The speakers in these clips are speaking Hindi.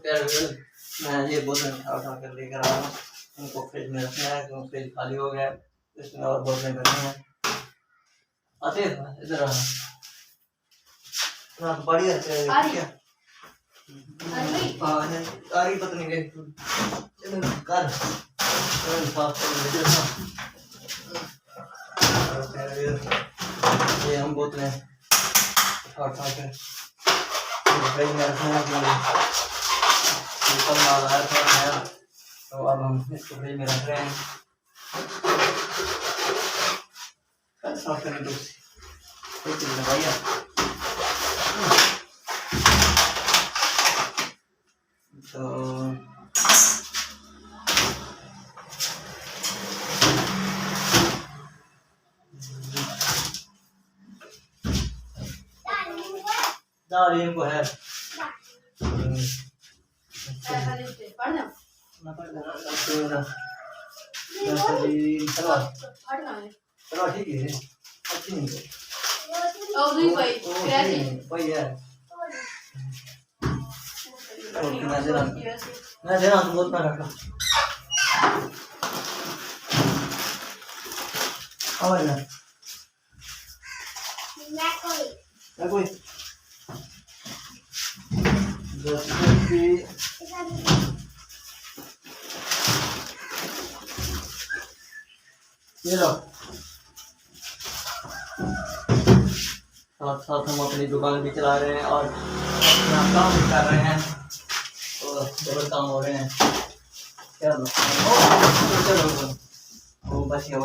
यार मैं ये बोतलें उठा कर लेकर आ रहा हूँ, उनको फ्रिज में रखना है क्योंकि फ्रिज खाली हो गया है, इसमें और बोतलें करनी है। आते इधर आना बड़ी है क्या आ रही पता नहीं कर साफ कर ये हम बोतलें उठा कर फ्रिज में रखने के माल आया था नया, तो अब हम इसको फ्रिज में रख रहे हैं। साफ करने दो भैया। तो दाल इनको है चलो ठीक है अच्छी नहीं मैं दे रहा हूँ बहुत रखा कोई ये लो साथ साथ हम अपनी दुकान भी चला रहे हैं और अपना काम भी कर रहे हैं, तो डबल काम हो रहे हैं। चलो वो बस ये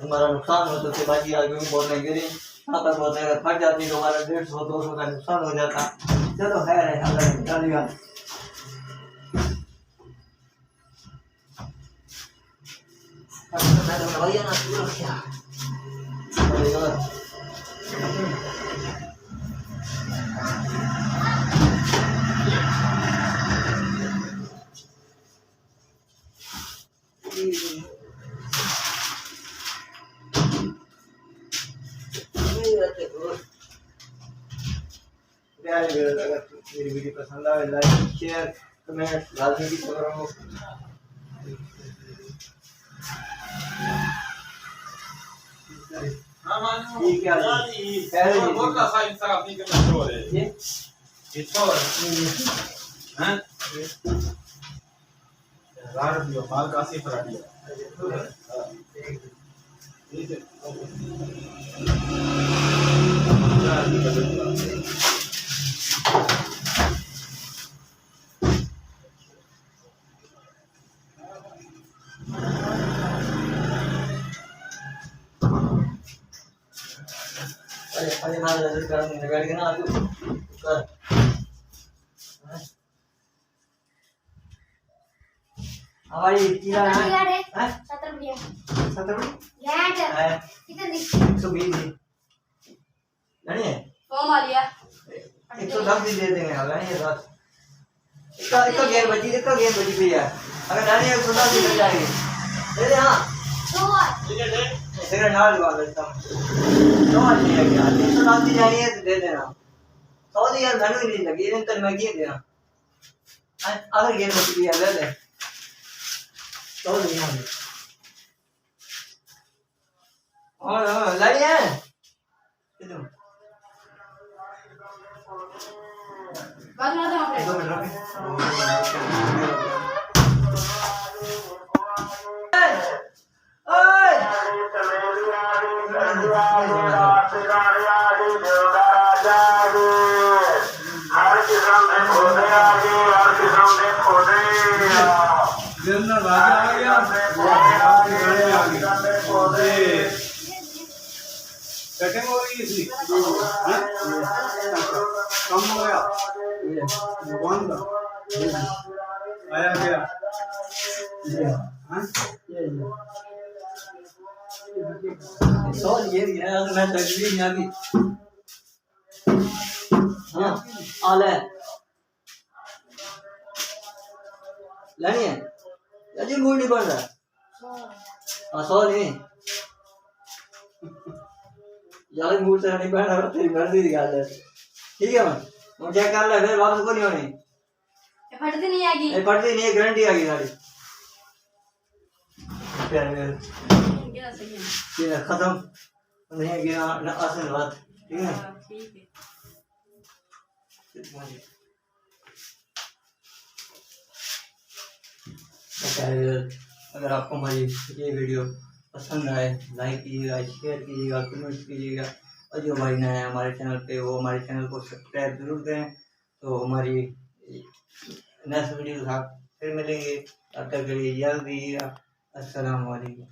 हमारा नुकसान हो तो फिर बाकी आगे भी बोलने गिरी यहाँ पर बोलते अगर फट जाती तो हमारा 150-200 का नुकसान हो जाता। चलो है अल्लाह चलेगा। भैया ना क्या अगर मेरी वीडियो पसंद आए लाइक शेयर कमेंट लाजमी करो। ठीक है बहुत सा साइज सर अपनी के में छोड़ है ये छोड़ हैं यार दियो माल कासी फरा दिया ठीक है अरे माल नजर कर गाड़ी के ना तू कर हमारी किला है 70 रुपया 70 रुपया है कितने 120 नहीं है फॉर्म आ लिया 110 दे देंगे अगर नहीं है बस इसका गेम बची भैया अगर नहीं है 110 दे जाएंगे दे दे। हां सिगरेट नाल वाला इसका नो नहीं है क्या 110 दी जानी है तो दे देना 100 दी यार मैंने नहीं लगी इन तक मैं किए देना अगर गेम बची है ले ले तो नहीं है और लाई है किधर बात ना दो 2 मिनट कटिंग हो रही है इसकी कम हो गया भगवान का आया गया ये मैं तस्वीर यहाँ की हाँ आल है लेनी है अजी मूड नहीं बन रहा हाँ 100 नहीं यार मूड से नहीं बन रहा तेरी मर्जी की बात है ठीक है मैं चेक कर ले फिर वापस को नहीं होनी फटती नहीं आएगी, फटती नहीं है, गारंटी आएगी गाड़ी। खत्म नहीं गिरा ना आसन बात, ठीक है। अगर आपको हमारी ये वीडियो पसंद आए, लाइक कीजिएगा, शेयर कीजिएगा, कमेंट कीजिएगा, और जो भाई नए हैं हमारे चैनल पे वो हमारे चैनल को सब्सक्राइब जरूर करें। तो हमारी नेक्स्ट वीडियो के साथ फिर मिलेंगे, तब तक के लिए याद दीजिएगा। अस्सलाम वालेकुम।